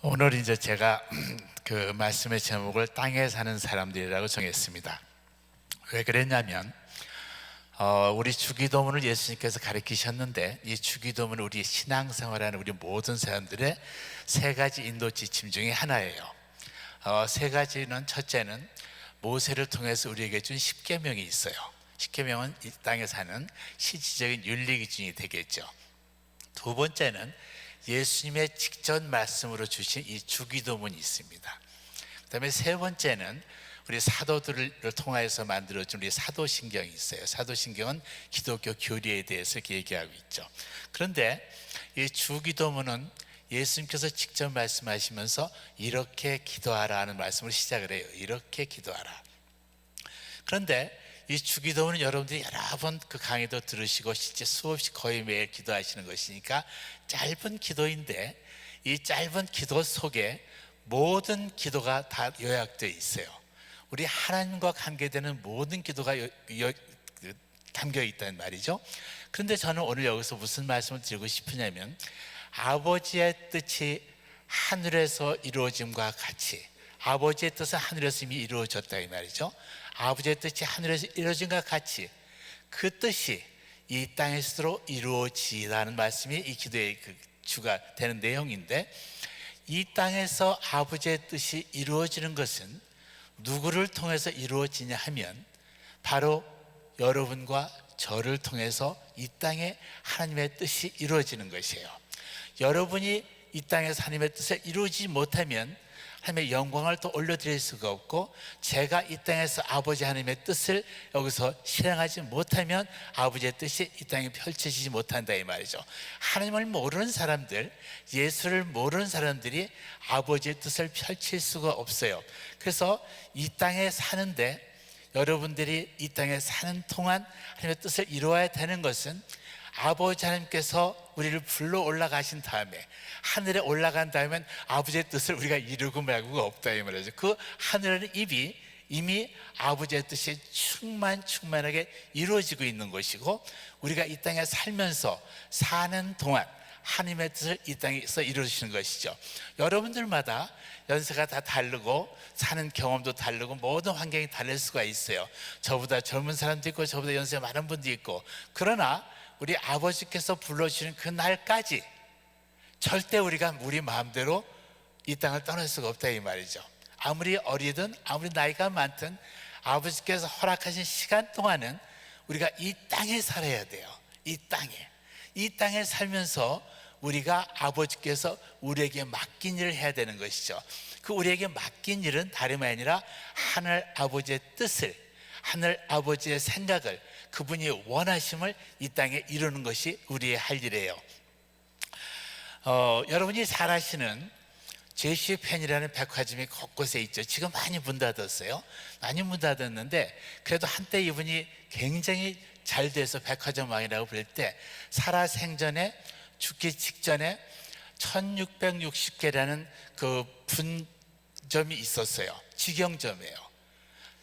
오늘 이제 제가 그 말씀의 제목을 땅에 사는 사람들이라고 정했습니다. 왜 그랬냐면 우리 주기도문을 예수님께서 가르치셨는데, 이 주기도문은 우리 신앙생활하는 우리 모든 사람들의 세 가지 인도 지침 중에 하나예요. 세 가지는, 첫째는 모세를 통해서 우리에게 준 십계명이 있어요. 십계명은 이 땅에 사는 실질적인 윤리 기준이 되겠죠. 두 번째는 예수님의 직접 말씀으로 주신 이 주기도문이 있습니다. 그 다음에 세 번째는 우리 사도들을 통하여서 만들어진 우리 사도신경이 있어요. 사도신경은 기독교 교리에 대해서 얘기하고 있죠. 그런데 이 주기도문은 예수님께서 직접 말씀하시면서 이렇게 기도하라 하는 말씀을 시작을 해요. 이렇게 기도하라. 그런데 이 주기도문은 여러분들이 여러 번 그 강의도 들으시고 실제 수없이 거의 매일 기도하시는 것이니까 짧은 기도인데, 이 짧은 기도 속에 모든 기도가 다 요약되어 있어요. 우리 하나님과 관계되는 모든 기도가 담겨 있다는 말이죠. 그런데 저는 오늘 여기서 무슨 말씀을 드리고 싶으냐면, 아버지의 뜻이 하늘에서 이루어짐과 같이, 아버지의 뜻은 하늘에서 이미 이루어졌다 이 말이죠. 아버지의 뜻이 하늘에서 이루어진과 같이 그 뜻이 이 땅에서도 이루어지라는 말씀이 이 기도의 그 주가 되는 내용인데, 이 땅에서 아버지의 뜻이 이루어지는 것은 누구를 통해서 이루어지냐 하면 바로 여러분과 저를 통해서 이 땅에 하나님의 뜻이 이루어지는 것이에요. 여러분이 이 땅에서 하나님의 뜻을 이루어지지 못하면 하나님의 영광을 또 올려드릴 수가 없고, 제가 이 땅에서 아버지 하나님의 뜻을 여기서 실행하지 못하면 아버지의 뜻이 이 땅에 펼쳐지지 못한다 이 말이죠. 하나님을 모르는 사람들, 예수를 모르는 사람들이 아버지의 뜻을 펼칠 수가 없어요. 그래서 이 땅에 사는데, 여러분들이 이 땅에 사는 동안 하나님의 뜻을 이루어야 되는 것은 아버지 하나님께서 우리를 불러 올라가신 다음에, 하늘에 올라간 다음엔 아버지의 뜻을 우리가 이루고 말고가 없다 이 말이죠. 그 하늘은 이미 아버지의 뜻이 충만하게 이루어지고 있는 것이고, 우리가 이 땅에 살면서 사는 동안 하나님의 뜻을 이 땅에서 이루어주시는 것이죠. 여러분들마다 연세가 다 다르고 사는 경험도 다르고 모든 환경이 다를 수가 있어요. 저보다 젊은 사람도 있고 저보다 연세가 많은 분도 있고, 그러나 우리 아버지께서 불러주시는 그 날까지 절대 우리가 우리 마음대로 이 땅을 떠날 수가 없다 이 말이죠. 아무리 어리든 아무리 나이가 많든 아버지께서 허락하신 시간 동안은 우리가 이 땅에 살아야 돼요. 이 땅에 살면서 우리가 아버지께서 우리에게 맡긴 일을 해야 되는 것이죠. 그 우리에게 맡긴 일은 다름이 아니라 하늘 아버지의 뜻을, 하늘 아버지의 생각을, 그분이 원하심을 이 땅에 이루는 것이 우리의 할 일이에요. 여러분이 잘 아시는 제시펜이라는 백화점이 곳곳에 있죠. 지금 많이 문 닫았어요. 많이 문 닫았는데, 그래도 한때 이분이 굉장히 잘 돼서 백화점 왕이라고 부를 때, 살아생전에 죽기 직전에 1660개라는 그 분점이 있었어요. 직영점이에요.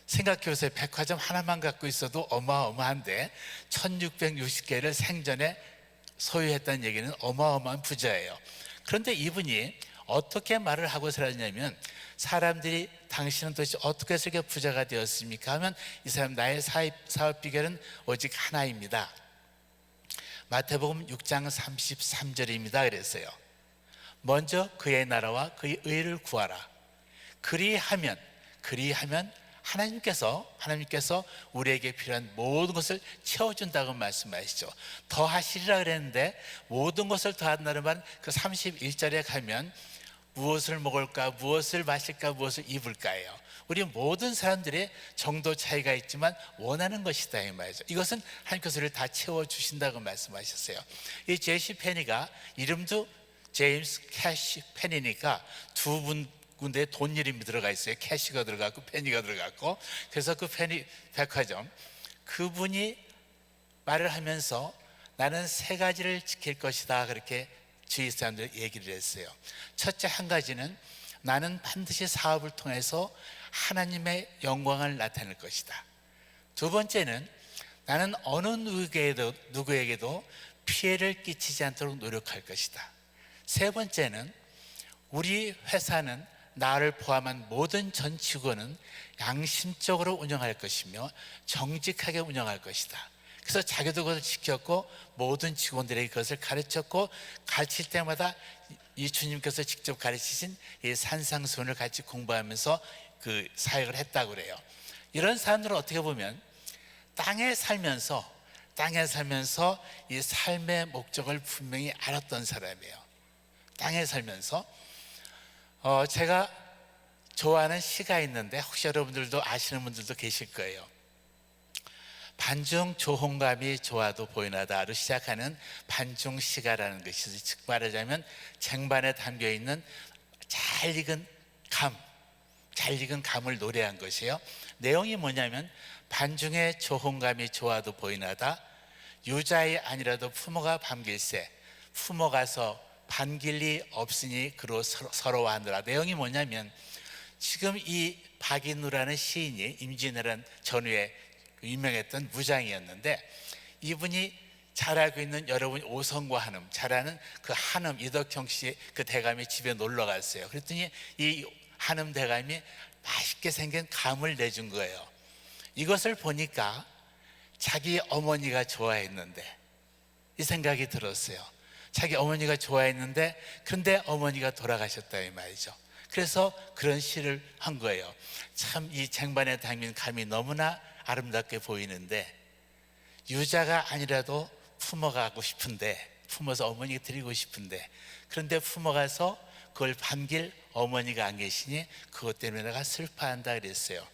생각해보세요. 백화점 하나만 갖고 있어도 어마어마한데 1660개를 생전에 소유했다는 얘기는 어마어마한 부자예요. 그런데 이분이 어떻게 말을 하고 살았냐면, 사람들이 당신은 도대체 어떻게 해서 이렇게 부자가 되었습니까 하면, 이 사람 나의 사업 비결은 오직 하나입니다. 마태복음 6장 33절입니다 그랬어요. 먼저 그의 나라와 그의 의를 구하라. 그리하면 하나님께서 우리에게 필요한 모든 것을 채워준다고 말씀하시죠. 더 하시리라 그랬는데, 모든 것을 더한다는 말은 그 31절에 가면 무엇을 먹을까, 무엇을 마실까, 무엇을 입을까예요. 우리 모든 사람들의 정도 차이가 있지만 원하는 것이다 이 말이죠. 이것은 하나님께서 우리를 다 채워주신다고 말씀하셨어요. 이 제시 페니가, 이름도 제임스 캐시 페니니까 두 군데 돈 이름이 들어가 있어요. 캐시가 들어갔고 페니가 들어갔고. 그래서 그 페니 백화점, 그분이 말을 하면서 나는 세 가지를 지킬 것이다 그렇게 주위 사람들 얘기를 했어요. 첫째, 한 가지는 나는 반드시 사업을 통해서 하나님의 영광을 나타낼 것이다. 두 번째는 나는 어느 누구에게도 피해를 끼치지 않도록 노력할 것이다. 세 번째는 우리 회사는 나를 포함한 모든 전 직원은 양심적으로 운영할 것이며 정직하게 운영할 것이다. 그래서 자기도 그것을 지켰고 모든 직원들에게 그것을 가르쳤고, 가르칠 때마다 이 주님께서 직접 가르치신 이 산상수훈을 같이 공부하면서 그 사역을 했다고 그래요. 이런 사람들은 어떻게 보면 땅에 살면서 이 삶의 목적을 분명히 알았던 사람이에요. 땅에 살면서 제가 좋아하는 시가 있는데 혹시 여러분들도 아시는 분들도 계실 거예요. 반중 조홍감이 좋아도 보이나다로 시작하는 반중시가라는 것이, 즉 말하자면 쟁반에 담겨있는 잘 익은 감을 노래한 것이에요. 내용이 뭐냐면, 반중의 조홍감이 좋아도 보이나다, 유자이 아니라도 부모가 반길세, 부모 가서 반길 리 없으니 그로 서러워하느라. 내용이 뭐냐면, 지금 이 박인우라는 시인이, 임진왜란 전후에 유명했던 무장이었는데, 이분이 잘 알고 있는 여러분 오성과 한음, 잘 아는 그 한음 이덕형 씨 그 대감이 집에 놀러 갔어요. 그랬더니 이 한음 대감이 맛있게 생긴 감을 내준 거예요. 이것을 보니까 자기 어머니가 좋아했는데, 이 생각이 들었어요. 자기 어머니가 좋아했는데 그런데 어머니가 돌아가셨다 이 말이죠. 그래서 그런 시를 한 거예요. 참 이 쟁반에 담긴 감이 너무나 아름답게 보이는데, 유자가 아니라도 품어가 하고 싶은데, 품어서 어머니가 드리고 싶은데, 그런데 품어가서 그걸 반길 어머니가 안 계시니 그것 때문에 내가 슬퍼한다 그랬어요.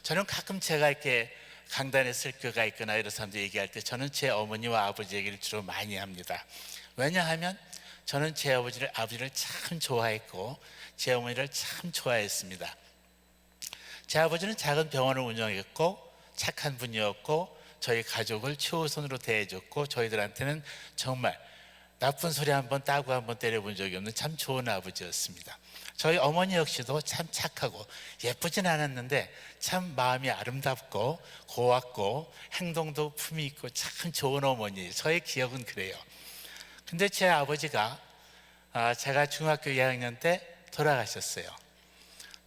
저는 가끔 제가 이렇게 강단에 설교가 있거나 이런 사람들 얘기할 때 저는 제 어머니와 아버지 얘기를 주로 많이 합니다. 왜냐하면 저는 제 아버지를 참 좋아했고 제 어머니를 참 좋아했습니다. 제 아버지는 작은 병원을 운영했고 착한 분이었고 저희 가족을 최우선으로 대해줬고, 저희들한테는 정말 나쁜 소리 한번 따고 한번 때려본 적이 없는 참 좋은 아버지였습니다. 저희 어머니 역시도 참 착하고 예쁘진 않았는데 참 마음이 아름답고 고왔고 행동도 품이 있고 참 좋은 어머니, 저의 기억은 그래요. 근데 제 아버지가 제가 중학교 2학년 때 돌아가셨어요.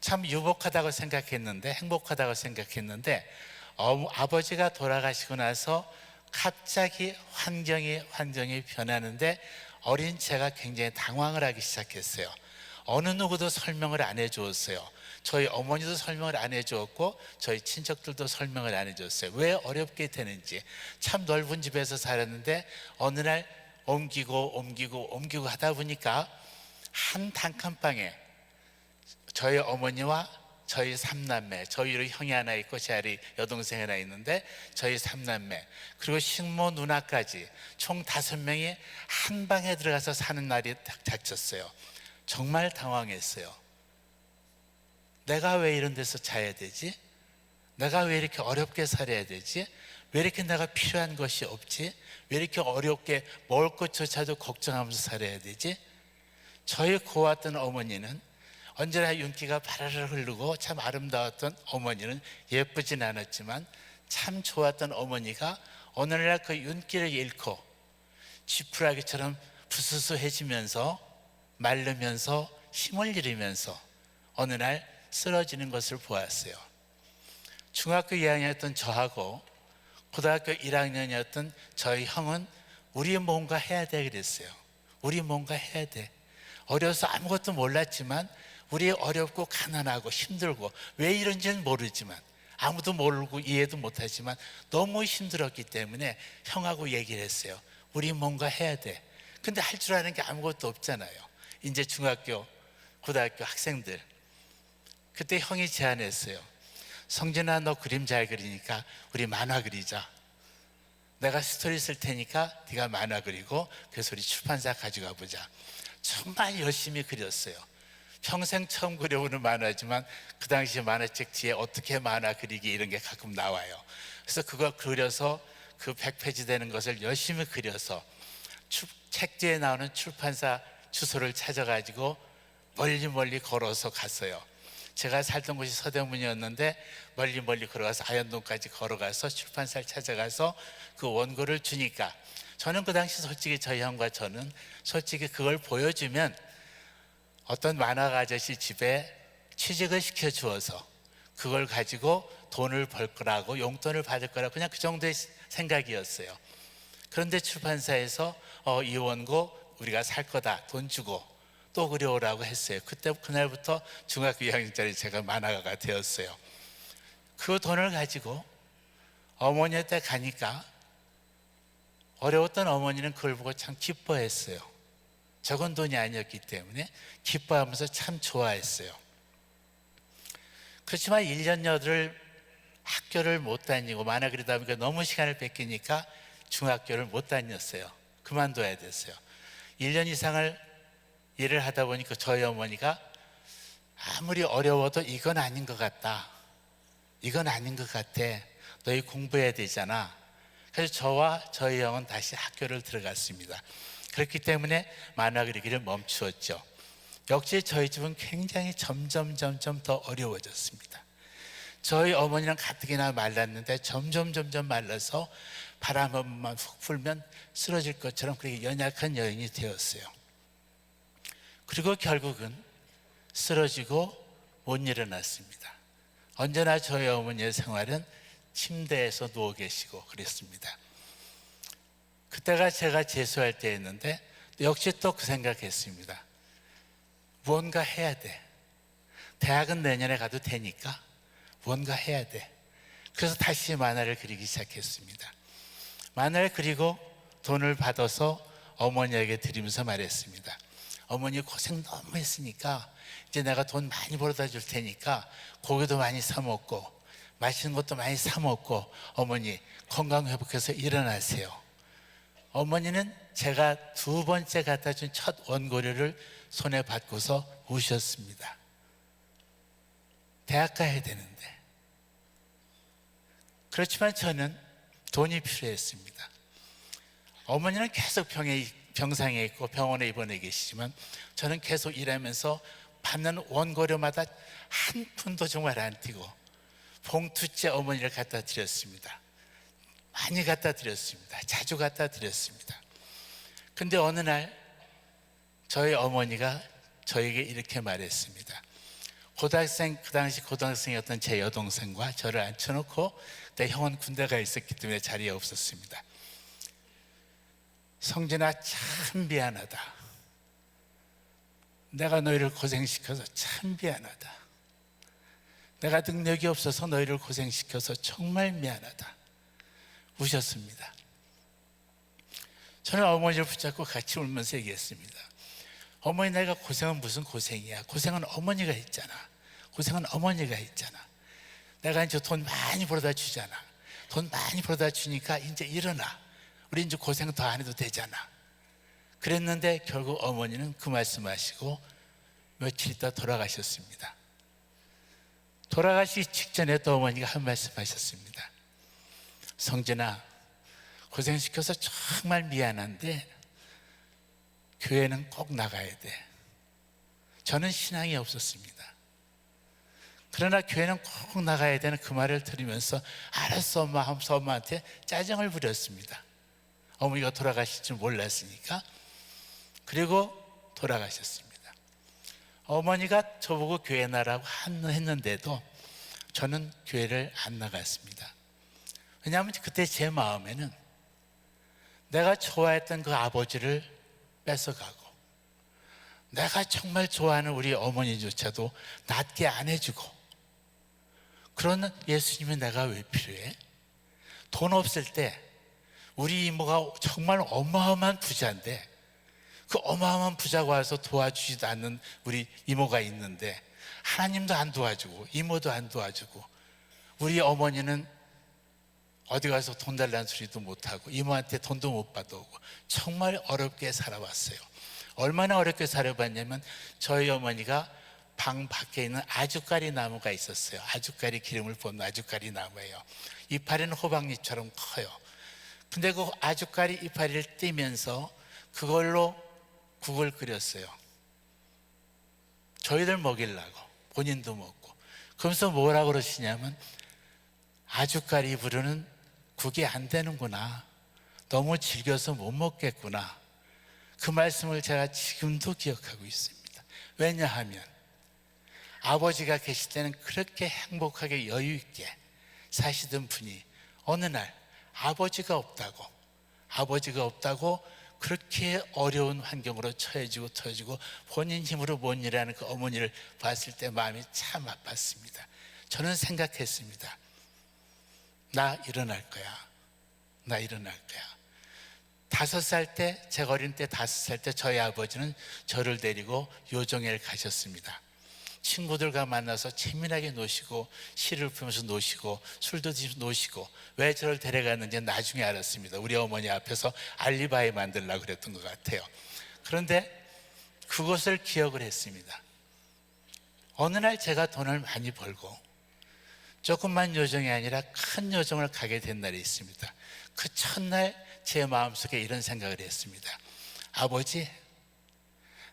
참 유복하다고 생각했는데, 행복하다고 생각했는데 아버지가 돌아가시고 나서 갑자기 환경이 변하는데 어린 제가 굉장히 당황을 하기 시작했어요. 어느 누구도 설명을 안 해주었어요. 저희 어머니도 설명을 안 해주었고 저희 친척들도 설명을 안 해줬어요. 왜 어렵게 되는지. 참 넓은 집에서 살았는데 어느 날 옮기고 하다 보니까 한 단칸방에 저희 어머니와 저희 3남매, 저희 형이 하나 있고 제 아래 여동생 하나 있는데 저희 3남매, 그리고 식모 누나까지 총 5명이 한 방에 들어가서 사는 날이 닥쳤어요. 정말 당황했어요. 내가 왜 이런 데서 자야 되지? 내가 왜 이렇게 어렵게 살아야 되지? 왜 이렇게 내가 필요한 것이 없지? 왜 이렇게 어렵게 먹을 것조차도 걱정하면서 살아야 되지? 저희 고왔던 어머니는 언제나 윤기가 바라르 흐르고 참 아름다웠던 어머니는, 예쁘진 않았지만 참 좋았던 어머니가 어느 날 그 윤기를 잃고 지푸라기처럼 부스스해지면서 마르면서 힘을 잃으면서 어느 날 쓰러지는 것을 보았어요. 중학교 2학년이었던 저하고 고등학교 1학년이었던 저희 형은 우리 뭔가 해야 돼 그랬어요. 우리 뭔가 해야 돼. 어려서 아무것도 몰랐지만 우리 어렵고 가난하고 힘들고 왜 이런지는 모르지만, 아무도 모르고 이해도 못하지만 너무 힘들었기 때문에 형하고 얘기를 했어요. 우리 뭔가 해야 돼. 근데 할 줄 아는 게 아무것도 없잖아요. 이제 중학교 고등학교 학생들. 그때 형이 제안했어요. 성진아, 너 그림 잘 그리니까 우리 만화 그리자. 내가 스토리 쓸 테니까 네가 만화 그리고 그래서 우리 출판사 가져가 보자. 정말 열심히 그렸어요. 평생 처음 그려보는 만화지만 그 당시 만화책 뒤에 어떻게 만화 그리기 이런 게 가끔 나와요. 그래서 그거 그려서 그 100페이지 되는 것을 열심히 그려서 책 뒤에 나오는 출판사 주소를 찾아가지고 멀리 걸어서 갔어요. 제가 살던 곳이 서대문이었는데 멀리 걸어가서 아현동까지 걸어가서 출판사를 찾아가서 그 원고를 주니까, 저는 그 당시 솔직히 저희 형과 저는 솔직히 그걸 보여주면 어떤 만화가 아저씨 집에 취직을 시켜 주어서 그걸 가지고 돈을 벌 거라고, 용돈을 받을 거라고, 그냥 그 정도의 생각이었어요. 그런데 출판사에서 이 원고 우리가 살 거다, 돈 주고 또 그려오라고 했어요. 그날부터 중학교 2학년짜리 제가 만화가가 되었어요. 그 돈을 가지고 어머니한테 가니까 어려웠던 어머니는 그걸 보고 참 기뻐했어요. 적은 돈이 아니었기 때문에 기뻐하면서 참 좋아했어요. 그렇지만 1년여를 학교를 못 다니고 만화 그리다 보니까 너무 시간을 뺏기니까 중학교를 못 다녔어요. 그만둬야 됐어요. 1년 이상을 일을 하다 보니까 저희 어머니가 아무리 어려워도 이건 아닌 것 같다, 이건 아닌 것 같아, 너희 공부해야 되잖아. 그래서 저와 저희 형은 다시 학교를 들어갔습니다. 그렇기 때문에 만화 그리기를 멈추었죠. 역시 저희 집은 굉장히 점점 더 어려워졌습니다. 저희 어머니랑 가뜩이나 말랐는데 점점 말라서 바람 한 번만 훅 불면 쓰러질 것처럼 그렇게 연약한 여인이 되었어요. 그리고 결국은 쓰러지고 못 일어났습니다. 언제나 저희 어머니의 생활은 침대에서 누워 계시고 그랬습니다. 그때가 제가 재수할 때였는데 역시 또 그 생각했습니다. 뭔가 해야 돼. 대학은 내년에 가도 되니까 뭔가 해야 돼. 그래서 다시 만화를 그리기 시작했습니다. 만화를 그리고 돈을 받아서 어머니에게 드리면서 말했습니다. 어머니 고생 너무 했으니까 이제 내가 돈 많이 벌어다 줄 테니까 고기도 많이 사 먹고 맛있는 것도 많이 사 먹고 어머니 건강 회복해서 일어나세요. 어머니는 제가 2번째 갖다 준 첫 원고료를 손에 받고서 우셨습니다. 대학 가야 되는데. 그렇지만 저는 돈이 필요했습니다. 어머니는 계속 병상에 있고 병원에 입원해 계시지만 저는 계속 일하면서 받는 원고료마다 한 푼도 정말 안 띄고 봉투째 어머니를 갖다 드렸습니다. 많이 갖다 드렸습니다. 자주 갖다 드렸습니다. 근데 어느 날 저희 어머니가 저에게 이렇게 말했습니다. 그 당시 고등학생이었던 제 여동생과 저를 앉혀놓고, 내 형은 군대가 있었기 때문에 자리에 없었습니다. 성진아, 참 미안하다. 내가 너희를 고생시켜서 참 미안하다. 내가 능력이 없어서 너희를 고생시켜서 정말 미안하다. 우셨습니다. 저는 어머니를 붙잡고 같이 울면서 얘기했습니다. 어머니, 내가 고생은 무슨 고생이야. 고생은 어머니가 했잖아. 고생은 어머니가 했잖아. 내가 이제 돈 많이 벌어다 주잖아. 돈 많이 벌어다 주니까 이제 일어나. 우리 이제 고생 더 안 해도 되잖아. 그랬는데 결국 어머니는 그 말씀하시고 며칠 있다 돌아가셨습니다. 돌아가시기 직전에 또 어머니가 한 말씀 하셨습니다. 성진아, 고생시켜서 정말 미안한데 교회는 꼭 나가야 돼. 저는 신앙이 없었습니다. 그러나 교회는 꼭 나가야 되는 그 말을 들으면서 알았어 엄마 하면서 엄마한테 짜증을 부렸습니다. 어머니가 돌아가실 줄 몰랐으니까. 그리고 돌아가셨습니다. 어머니가 저보고 교회 나라고 했는데도 저는 교회를 안 나갔습니다. 왜냐하면 그때 제 마음에는 내가 좋아했던 그 아버지를 뺏어가고 내가 정말 좋아하는 우리 어머니조차도 낫게 안 해주고 그런 예수님이 내가 왜 필요해? 돈 없을 때 우리 이모가 정말 어마어마한 부자인데 그 어마어마한 부자가 와서 도와주지도 않는 우리 이모가 있는데 하나님도 안 도와주고 이모도 안 도와주고 우리 어머니는 어디 가서 돈 달라는 소리도 못하고 이모한테 돈도 못 받아오고 정말 어렵게 살아왔어요. 얼마나 어렵게 살아봤냐면 저희 어머니가 방 밖에 있는 아주까리 나무가 있었어요. 아주까리 기름을 본 아주까리 나무예요. 이파리는 호박잎처럼 커요. 근데 그 아주까리 이파리를 떼면서 그걸로 국을 끓였어요. 저희들 먹이려고, 본인도 먹고. 그러면서 뭐라고 그러시냐면 아주까리 부르는 국이 안 되는구나. 너무 질겨서 못 먹겠구나. 그 말씀을 제가 지금도 기억하고 있습니다. 왜냐하면 아버지가 계실 때는 그렇게 행복하게 여유 있게 사시던 분이 어느 날 아버지가 없다고 그렇게 어려운 환경으로 처해지고 본인 힘으로 못 일하는 그 어머니를 봤을 때 마음이 참 아팠습니다. 저는 생각했습니다. 나 일어날 거야. 5살 때, 제가 어린 때 5살 때 저희 아버지는 저를 데리고 요정회를 가셨습니다. 친구들과 만나서 재미나게 노시고 시를 풀면서 노시고 술도 드시면서 노시고, 왜 저를 데려갔는지 나중에 알았습니다. 우리 어머니 앞에서 알리바이 만들려고 그랬던 것 같아요. 그런데 그것을 기억을 했습니다. 어느 날 제가 돈을 많이 벌고 조금만 요정이 아니라 큰 요정을 가게 된 날이 있습니다. 그 첫날 제 마음속에 이런 생각을 했습니다. 아버지,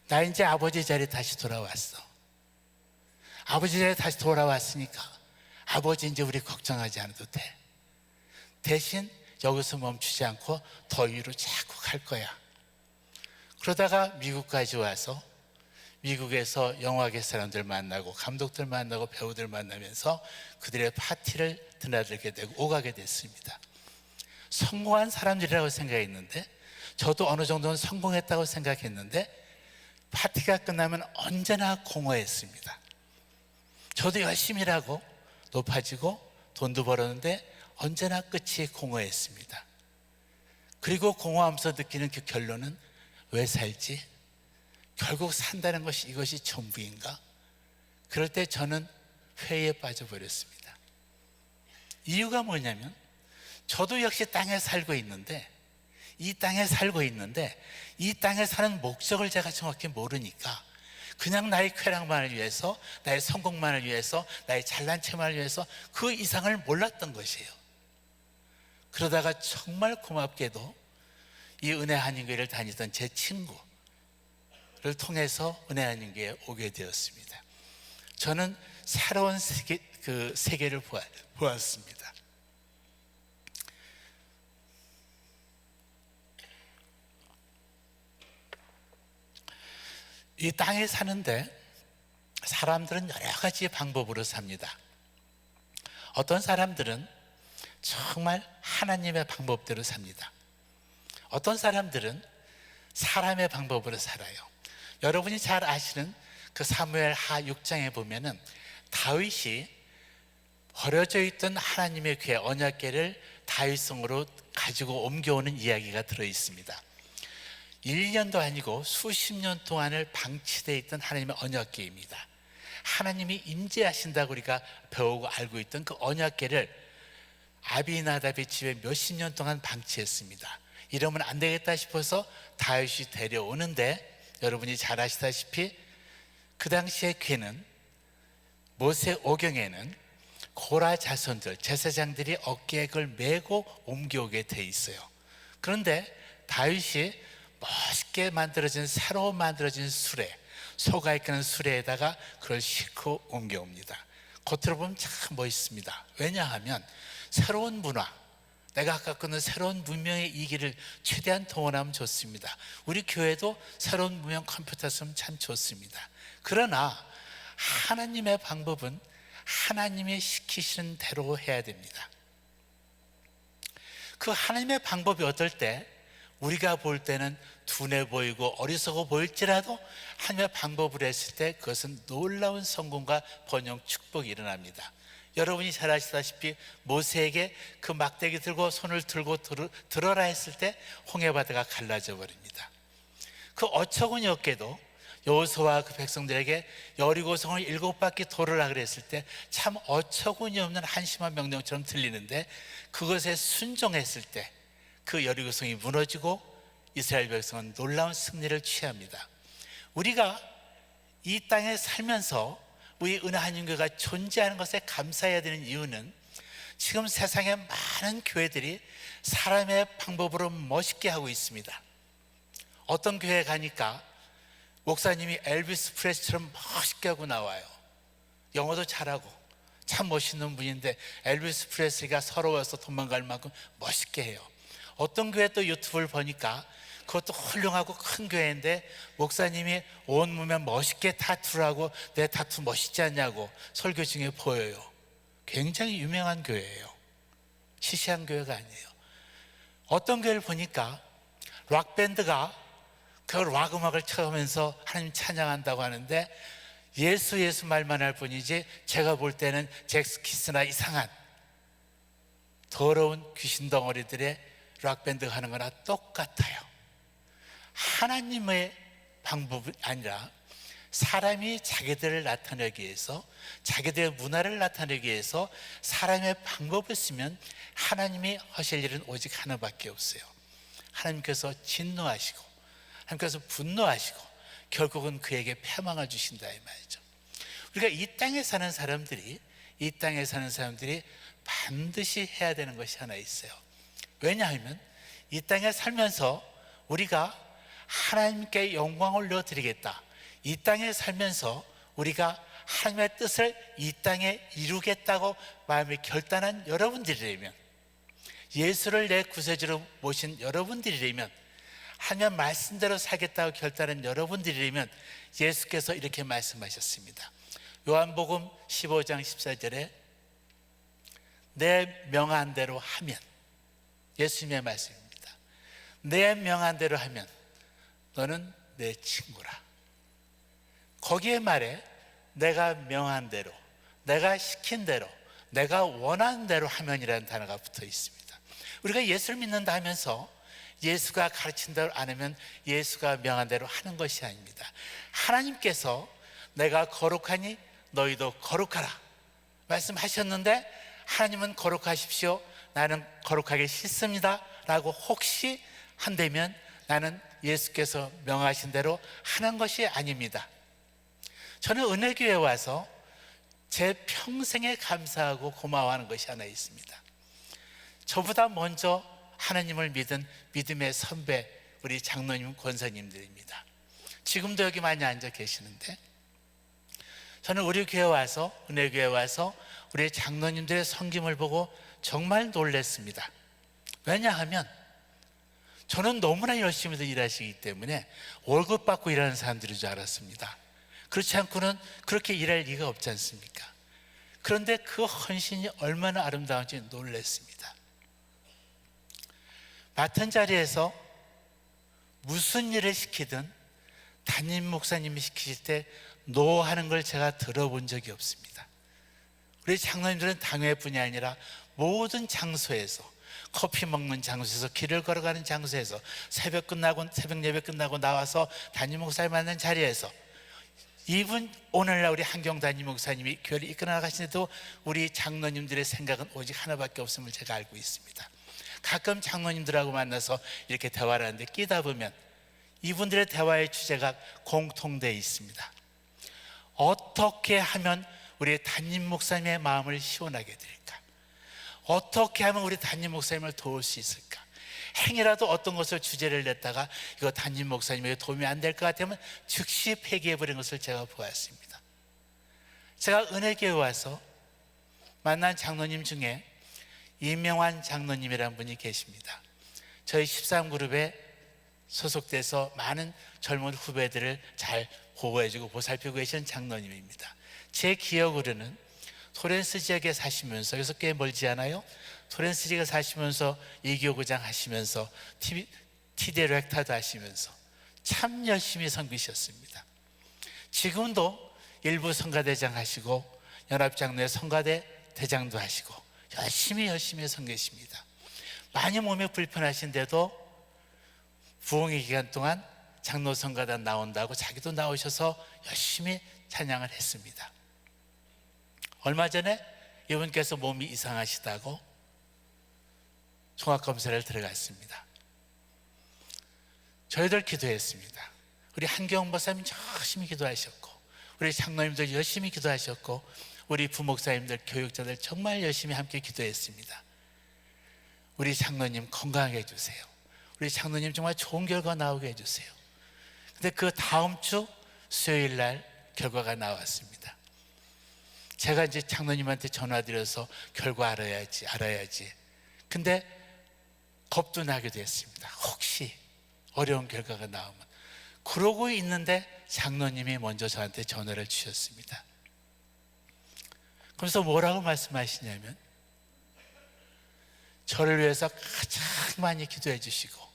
나 이제 아버지 자리에 다시 돌아왔어. 아버지 자리에 다시 돌아왔으니까 아버지 이제 우리 걱정하지 않아도 돼. 대신 여기서 멈추지 않고 더 위로 자꾸 갈 거야. 그러다가 미국까지 와서 미국에서 영화계 사람들 만나고 감독들 만나고 배우들 만나면서 그들의 파티를 드나들게 되고 오가게 됐습니다. 성공한 사람들이라고 생각했는데, 저도 어느 정도는 성공했다고 생각했는데, 파티가 끝나면 언제나 공허했습니다. 저도 열심히 일하고 높아지고 돈도 벌었는데 언제나 끝이 공허했습니다. 그리고 공허하면서 느끼는 그 결론은, 왜 살지? 결국 산다는 것이 이것이 전부인가? 그럴 때 저는 회의에 빠져버렸습니다. 이유가 뭐냐면, 저도 역시 땅에 살고 있는데 이 땅에 사는 목적을 제가 정확히 모르니까 그냥 나의 쾌락만을 위해서, 나의 성공만을 위해서, 나의 잘난 체만을 위해서 그 이상을 몰랐던 것이에요. 그러다가 정말 고맙게도 이 은혜 한인교회를 다니던 제 친구를 통해서 은혜 한인교회에 오게 되었습니다. 저는 새로운 세계를 보았습니다. 이 땅에 사는데 사람들은 여러 가지 방법으로 삽니다. 어떤 사람들은 정말 하나님의 방법대로 삽니다. 어떤 사람들은 사람의 방법으로 살아요. 여러분이 잘 아시는 그 사무엘하 6장에 보면은 다윗이 버려져 있던 하나님의 궤, 언약궤를 다윗성으로 가지고 옮겨오는 이야기가 들어 있습니다. 1년도 아니고 수십 년 동안을 방치되어 있던 하나님의 언약궤입니다. 하나님이 임재하신다고 우리가 배우고 알고 있던 그 언약궤를 아비나답의 집에 몇십 년 동안 방치했습니다. 이러면 안 되겠다 싶어서 다윗이 데려오는데, 여러분이 잘 아시다시피 그 당시의 궤는, 모세 오경에는 고라 자손들, 제사장들이 어깨에 그걸 메고 옮겨오게 돼 있어요. 그런데 다윗이 멋있게 만들어진, 새로 만들어진 수레, 소가 이끄는 수레에다가 그걸 싣고 옮겨옵니다. 겉으로 보면 참 멋있습니다. 왜냐하면 새로운 문화, 내가 아까 끊은 새로운 문명의 이기를 최대한 동원하면 좋습니다. 우리 교회도 새로운 문명 컴퓨터 쓰면 참 좋습니다. 그러나 하나님의 방법은 하나님이 시키시는 대로 해야 됩니다. 그 하나님의 방법이 어떨 때 우리가 볼 때는 둔해 보이고 어리석어 보일지라도 하나님의 방법으로 했을 때 그것은 놀라운 성공과 번영, 축복이 일어납니다. 여러분이 잘 아시다시피 모세에게 그 막대기 들고 손을 들고 들어라 했을 때 홍해바다가 갈라져 버립니다. 그 어처구니 없게도 여호수아와 그 백성들에게 여리고성을 7바퀴 돌으라 그랬을 때 참 어처구니 없는 한심한 명령처럼 들리는데, 그것에 순종했을 때 그 여리고성이 무너지고 이스라엘 백성은 놀라운 승리를 취합니다. 우리가 이 땅에 살면서 우리 은혜 한인교회가 존재하는 것에 감사해야 되는 이유는, 지금 세상에 많은 교회들이 사람의 방법으로 멋있게 하고 있습니다. 어떤 교회에 가니까 목사님이 엘비스 프레슬리처럼 멋있게 하고 나와요. 영어도 잘하고 참 멋있는 분인데 엘비스 프레슬리가 서러워서 도망갈 만큼 멋있게 해요. 어떤 교회 또 유튜브를 보니까 그것도 훌륭하고 큰 교회인데 목사님이 온몸에 멋있게 타투를 하고 내 타투 멋있지 않냐고 설교 중에 보여요. 굉장히 유명한 교회예요. 시시한 교회가 아니에요. 어떤 교회를 보니까 락밴드가 그 락 음악을 쳐가면서 하나님 찬양한다고 하는데 예수 예수 말만 할 뿐이지 제가 볼 때는 잭스키스나 이상한 더러운 귀신 덩어리들의 락밴드가 하는 거나 똑같아요. 하나님의 방법이 아니라 사람이 자기들을 나타내기 위해서, 자기들의 문화를 나타내기 위해서 사람의 방법을 쓰면 하나님이 하실 일은 오직 하나밖에 없어요. 하나님께서 진노하시고 하나님께서 분노하시고 결국은 그에게 패망을 주신다 이 말이죠. 우리가 이 땅에 사는 사람들이 반드시 해야 되는 것이 하나 있어요. 왜냐하면 이 땅에 살면서 우리가 하나님께 영광을 올려드리겠다, 이 땅에 살면서 우리가 하나님의 뜻을 이 땅에 이루겠다고 마음에 결단한 여러분들이라면, 예수를 내 구세주로 모신 여러분들이라면, 하나님의 말씀대로 살겠다고 결단한 여러분들이라면 예수께서 이렇게 말씀하셨습니다. 요한복음 15장 14절에 내 명한 대로 하면, 예수님의 말씀입니다. 내 명한 대로 하면 너는 내 친구라. 거기에 말에 내가 명한 대로, 내가 시킨 대로, 내가 원하는 대로 하면이라는 단어가 붙어 있습니다. 우리가 예수를 믿는다 하면서 예수가 가르친 대로 안 하면 예수가 명한 대로 하는 것이 아닙니다. 하나님께서 내가 거룩하니 너희도 거룩하라 말씀하셨는데, 하나님은 거룩하십시오, 나는 거룩하기 싫습니다 라고 혹시 한다면 나는 예수께서 명하신 대로 하는 것이 아닙니다. 저는 은혜교회에 와서 제 평생에 감사하고 고마워하는 것이 하나 있습니다. 저보다 먼저 하나님을 믿은 믿음의 선배, 우리 장로님, 권사님들입니다. 지금도 여기 많이 앉아 계시는데, 저는 우리 교회 와서, 은혜교회 와서 우리 장로님들의 섬김을 보고 정말 놀랐습니다. 왜냐하면 저는 너무나 열심히 일하시기 때문에 월급 받고 일하는 사람들인 줄 알았습니다. 그렇지 않고는 그렇게 일할 리가 없지 않습니까? 그런데 그 헌신이 얼마나 아름다운지 놀랐습니다. 맡은 자리에서 무슨 일을 시키든 담임 목사님이 시키실 때 노 하는 걸 제가 들어본 적이 없습니다. 우리 장로님들은 당회뿐이 아니라 모든 장소에서, 커피 먹는 장소에서, 길을 걸어가는 장소에서, 새벽 예배 끝나고 나와서 담임 목사님 만난 자리에서, 이분 오늘날 우리 한경 담임 목사님이 교회를 이끌어 나가시는데도 우리 장로님들의 생각은 오직 하나밖에 없음을 제가 알고 있습니다. 가끔 장로님들하고 만나서 이렇게 대화를 하는데 끼다 보면 이분들의 대화의 주제가 공통되어 있습니다. 어떻게 하면 우리 담임 목사님의 마음을 시원하게 드릴까? 어떻게 하면 우리 담임 목사님을 도울 수 있을까? 행이라도 어떤 것을 주제를 냈다가 이거 담임 목사님에게 도움이 안 될 것 같으면 즉시 폐기해버린 것을 제가 보았습니다. 제가 은혜교회 와서 만난 장로님 중에 이명환 장로님이라는 분이 계십니다. 저희 13그룹에 소속돼서 많은 젊은 후배들을 잘 보호해주고 보살피고 계시는 장로님입니다. 제 기억으로는 토렌스 지역에 사시면서, 여기서 꽤 멀지 않아요? 토렌스 지역에 사시면서 이교구장 하시면서 티데렉타도 하시면서 참 열심히 섬기셨습니다. 지금도 일부 성가대장 하시고 연합장로의 성가대 대장도 하시고 열심히 섬기십니다. 많이 몸이 불편하신데도 부흥의 기간 동안 장로 성가단 나온다고 자기도 나오셔서 열심히 찬양을 했습니다. 얼마 전에 이분께서 몸이 이상하시다고 종합검사를 들어갔습니다. 저희들 기도했습니다. 우리 한경 목사님 열심히 기도하셨고, 우리 장로님들 열심히 기도하셨고, 우리 부목사님들, 교육자들 정말 열심히 함께 기도했습니다. 우리 장로님 건강하게 해주세요. 우리 장로님 정말 좋은 결과 나오게 해주세요. 근데 그 다음 주 수요일 날 결과가 나왔습니다. 제가 이제 장로님한테 전화드려서 결과 알아야지. 근데 겁도 나게 됐습니다. 어려운 결과가 나오면. 그러고 있는데 장로님이 먼저 저한테 전화를 주셨습니다. 그래서 뭐라고 말씀하시냐면, 저를 위해서 가장 많이 기도해 주시고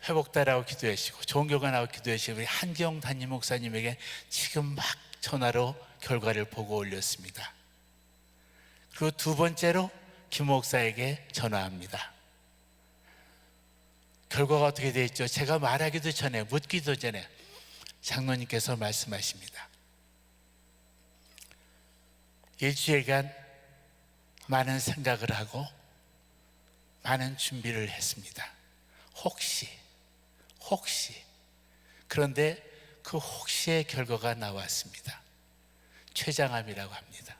회복되라고 기도해 주시고 좋은 결과 나오고 기도해 주시고 우리 한기영 담임 목사님에게 지금 막 전화로 결과를 보고 올렸습니다. 그리고 두 번째로 김 목사에게 전화합니다. 결과가 어떻게 되어 있죠? 제가 말하기도 전에, 묻기도 전에 장로님께서 말씀하십니다. 일주일간 많은 생각을 하고 많은 준비를 했습니다. 혹시 그런데 그 혹시의 결과가 나왔습니다. 췌장암이라고 합니다.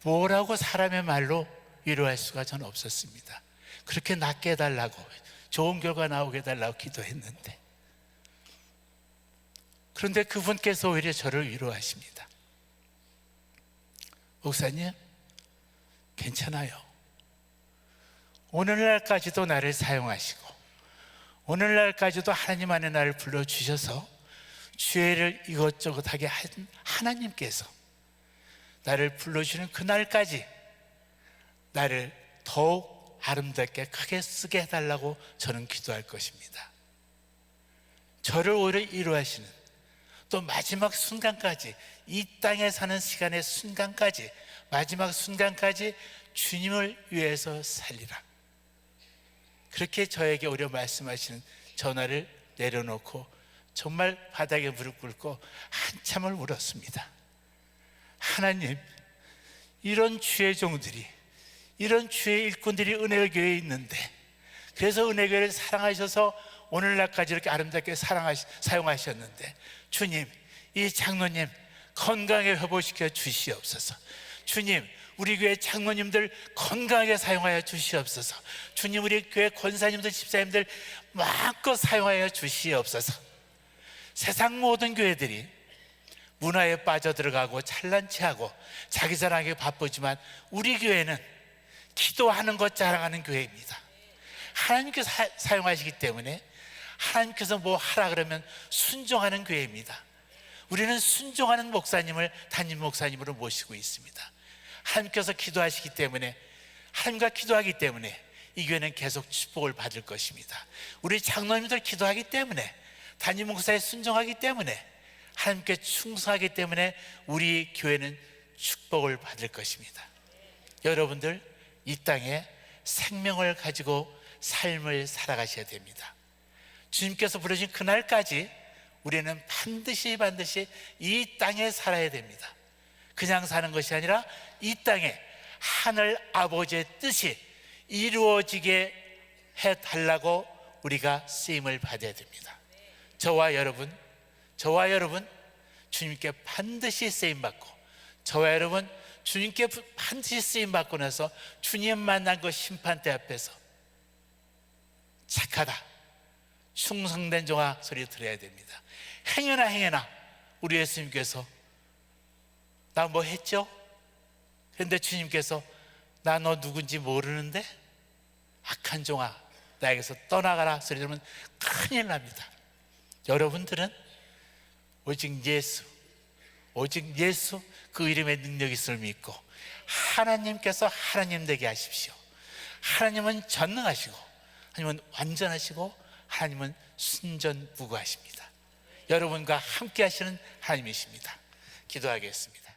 뭐라고 사람의 말로 위로할 수가 저는 없었습니다. 그렇게 낫게 해달라고, 좋은 결과 나오게 해달라고 기도했는데, 그런데 그분께서 오히려 저를 위로하십니다. 목사님, 괜찮아요. 오늘날까지도 나를 사용하시고 오늘날까지도 하나님 안에 나를 불러주셔서 주애를 이것저것 하게 한 하나님께서 나를 불러주는 그날까지 나를 더욱 아름답게 크게 쓰게 해달라고 저는 기도할 것입니다. 저를 오히려 위로하시는, 또 마지막 순간까지, 이 땅에 사는 시간의 순간까지, 마지막 순간까지 주님을 위해서 살리라, 그렇게 저에게 오히려 말씀하시는 전화를 내려놓고 정말 바닥에 무릎 꿇고 한참을 울었습니다. 하나님, 이런 주의 종들이, 이런 주의 일꾼들이 은혜교회에 있는데, 그래서 은혜교회를 사랑하셔서 오늘날까지 이렇게 아름답게 사용하셨는데, 주님, 이 장로님 건강하게 회복시켜 주시옵소서. 주님, 우리 교회 장로님들 건강하게 사용하여 주시옵소서. 주님, 우리 교회 권사님들, 집사님들 마음껏 사용하여 주시옵소서. 세상 모든 교회들이 문화에 빠져들어가고 찬란치 하고 자기 자랑하기 바쁘지만, 우리 교회는 기도하는 것 자랑하는 교회입니다. 하나님께서 사용하시기 때문에, 하나님께서 뭐 하라 그러면 순종하는 교회입니다. 우리는 순종하는 목사님을 담임 목사님으로 모시고 있습니다. 하나님께서 기도하시기 때문에, 하나님과 기도하기 때문에 이 교회는 계속 축복을 받을 것입니다. 우리 장로님들 기도하기 때문에, 담임 목사에 순종하기 때문에, 하나님께 충성하기 때문에 우리 교회는 축복을 받을 것입니다. 여러분들, 이 땅에 생명을 가지고 삶을 살아가셔야 됩니다. 주님께서 부르신 그날까지 우리는 반드시 이 땅에 살아야 됩니다. 그냥 사는 것이 아니라 이 땅에 하늘 아버지의 뜻이 이루어지게 해달라고 우리가 쓰임을 받아야 됩니다. 저와 여러분 주님께 반드시 쓰임받고, 저와 여러분 주님께 반드시 쓰임받고 나서 주님 만난 그 심판대 앞에서 착하다, 충성된 종아 소리 들어야 됩니다. 행여나 우리 예수님께서 나 뭐 했죠? 그런데 주님께서 나 너 누군지 모르는데 악한 종아 나에게서 떠나가라 소리 들으면 큰일 납니다. 여러분들은 오직 예수 그 이름의 능력이 있음을 믿고 하나님께서 하나님 되게 하십시오. 하나님은 전능하시고, 하나님은 완전하시고, 하나님은 순전무구하십니다. 여러분과 함께 하시는 하나님이십니다. 기도하겠습니다.